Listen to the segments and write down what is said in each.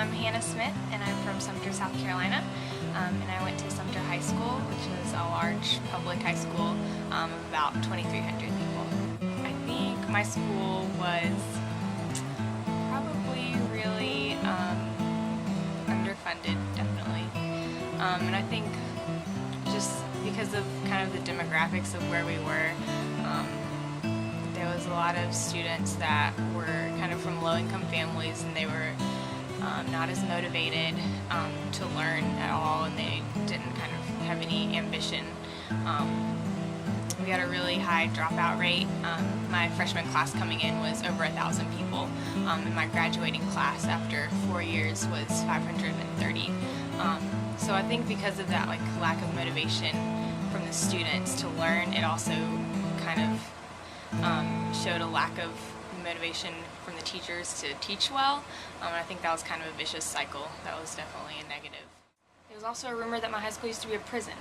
I'm Hannah Smith, and I'm from Sumter, South Carolina. And I went to Sumter High School, which was a large public high school of about 2,300 people. I think my school was probably really underfunded, definitely. And I think just because of kind of the demographics of where we were, there was a lot of students that were kind of from low-income families, and they were not as motivated to learn at all, and they didn't kind of have any ambition. We had a really high dropout rate. My freshman class coming in was over 1,000 people, and my graduating class after 4 years was 530. So I think because of that lack of motivation from the students to learn, it also kind of showed a lack of motivation from the teachers to teach well, and I think that was kind of a vicious cycle. That was definitely a negative. There was also a rumor that my high school used to be a prison,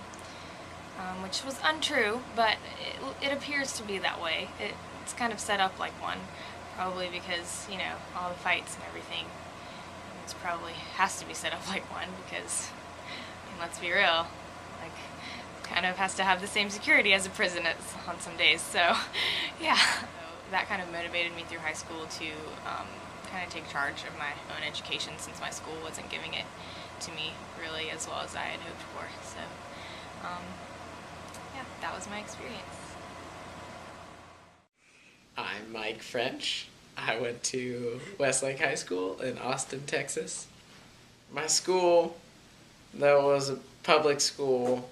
which was untrue, but it appears to be that way. It's kind of set up like one, probably because, you know, all the fights and everything. It's probably has to be set up like one because, I mean, let's be real, kind of has to have the same security as a prison on some days, so yeah. So that kind of motivated me through high school to kind of take charge of my own education, since my school wasn't giving it to me really as well as I had hoped for. So yeah, that was my experience. I'm Mike French. I went to Westlake High School in Austin, Texas. My school, though, was a public school.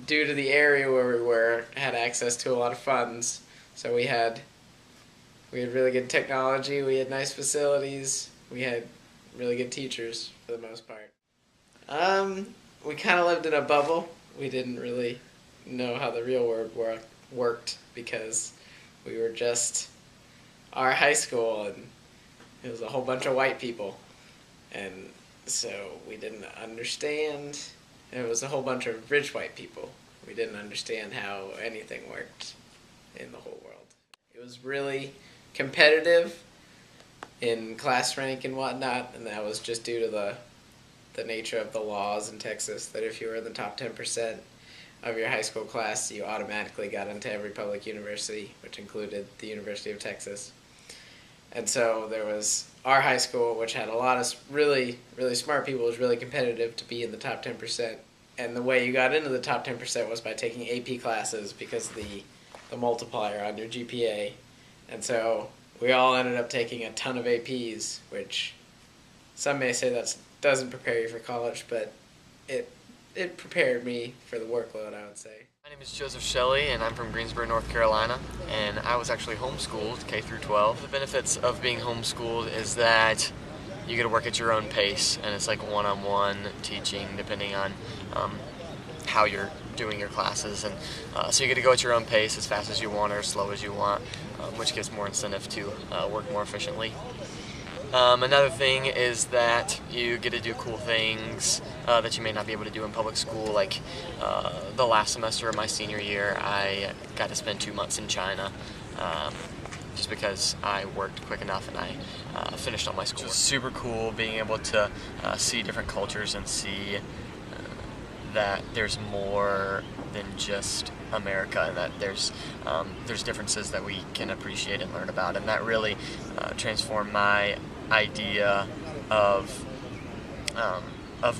Due to the area where we were, had access to a lot of funds, so we had really good technology, we had nice facilities, we had really good teachers for the most part. We kind of lived in a bubble. We didn't really know how the real world worked because we were just our high school, and it was a whole bunch of white people, and so we didn't understand. It was a whole bunch of rich white people. We didn't understand how anything worked in the whole world. It was really competitive in class rank and whatnot, and that was just due to the nature of the laws in Texas, that if you were in the top 10% of your high school class, you automatically got into every public university, which included the University of Texas. And so there was our high school, which had a lot of really, really smart people. It was really competitive to be in the top 10%. And the way you got into the top 10% was by taking AP classes, because the multiplier on your GPA. And so we all ended up taking a ton of APs, which some may say that doesn't prepare you for college, but it prepared me for the workload, I would say. My name is Joseph Shelley, and I'm from Greensboro, North Carolina, and I was actually homeschooled K through 12. The benefits of being homeschooled is that you get to work at your own pace, and it's like one-on-one teaching depending on how you're doing your classes, and so you get to go at your own pace as fast as you want or as slow as you want, which gives more incentive to work more efficiently. Another thing is that you get to do cool things that you may not be able to do in public school. Like the last semester of my senior year, I got to spend 2 months in China, just because I worked quick enough and I finished all my school. It's super cool being able to see different cultures and see that there's more than just America, and that there's differences that we can appreciate and learn about, and that really transformed my idea of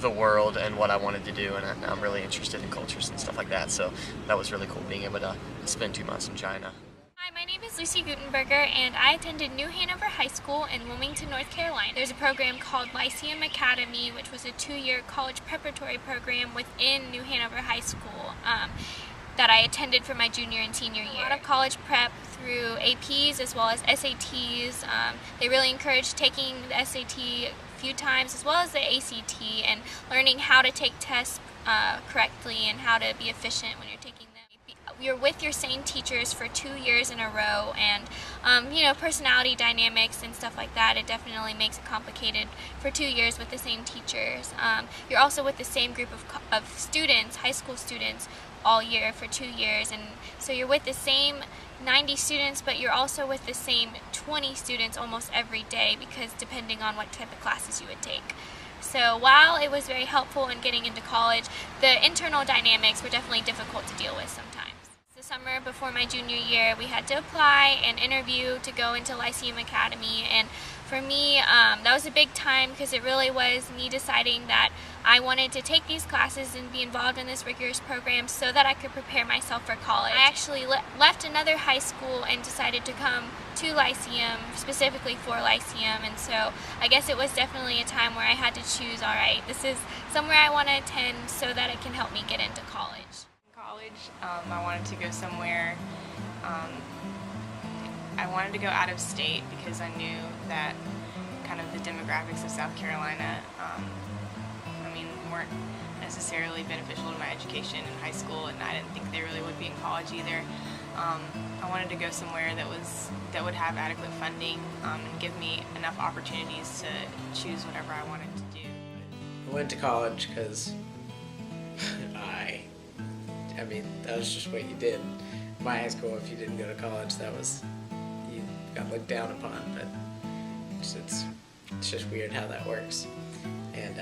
the world and what I wanted to do, and I'm really interested in cultures and stuff like that, so that was really cool being able to spend 2 months in China. Hi, my name is Lucy Gutenberger, and I attended New Hanover High School in Wilmington, North Carolina. There's a program called Lyceum Academy, which was a 2-year college preparatory program within New Hanover High School that I attended for my junior and senior year. A lot of college prep through APs as well as SATs. They really encourage taking the SAT a few times as well as the ACT, and learning how to take tests correctly and how to be efficient when you're taking them. You're with your same teachers for 2 years in a row, and you know, personality dynamics and stuff like that, it definitely makes it complicated for 2 years with the same teachers. You're also with the same group of students, high school students, all year for 2 years, and so you're with the same 90 students, but you're also with the same 20 students almost every day, because depending on what type of classes you would take. So while it was very helpful in getting into college, the internal dynamics were definitely difficult to deal with sometimes. The summer before my junior year, we had to apply and interview to go into Lyceum Academy, and for me, that was a big time, because it really was me deciding that I wanted to take these classes and be involved in this rigorous program so that I could prepare myself for college. I actually left another high school and decided to come to Lyceum, specifically for Lyceum, and so I guess it was definitely a time where I had to choose, all right, this is somewhere I want to attend so that it can help me get into college. I wanted to go somewhere. I wanted to go out of state because I knew that kind of the demographics of South Carolina, weren't necessarily beneficial to my education in high school, and I didn't think they really would be in college either. I wanted to go somewhere that would have adequate funding and give me enough opportunities to choose whatever I wanted to do. I went to college because that was just what you did. In my high school, if you didn't go to college, you got looked down upon, but it's just weird how that works. And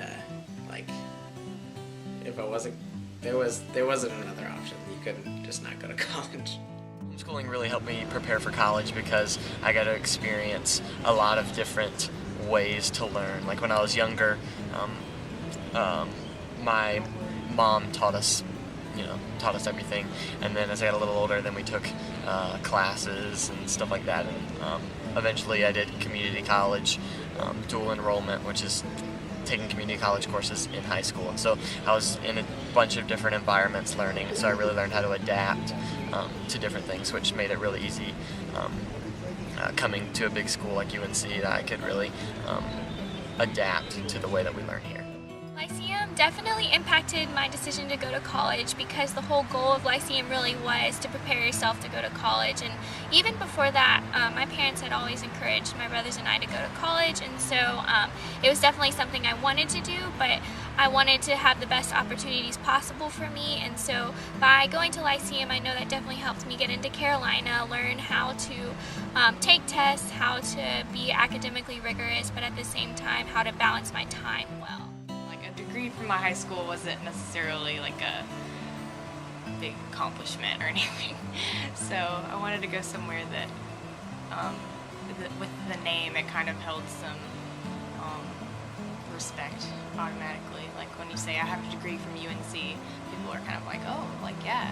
if I wasn't, there wasn't another option. You couldn't just not go to college. Homeschooling really helped me prepare for college because I got to experience a lot of different ways to learn. Like when I was younger, my mom taught us everything, and then as I got a little older, then we took classes and stuff like that, and eventually I did community college, dual enrollment, which is taking community college courses in high school. And so I was in a bunch of different environments learning, so I really learned how to adapt to different things, which made it really easy coming to a big school like UNC, that I could really adapt to the way that we learn here. Lyceum definitely impacted my decision to go to college, because the whole goal of Lyceum really was to prepare yourself to go to college. And even before that, my parents had always encouraged my brothers and I to go to college, and so it was definitely something I wanted to do, but I wanted to have the best opportunities possible for me. And so by going to Lyceum, I know that definitely helped me get into Carolina, learn how to take tests, how to be academically rigorous, but at the same time how to balance my time well. A degree from my high school wasn't necessarily like a big accomplishment or anything, so I wanted to go somewhere that, with the name, it kind of held some respect automatically. Like when you say I have a degree from UNC, people are kind of like, oh, like yeah,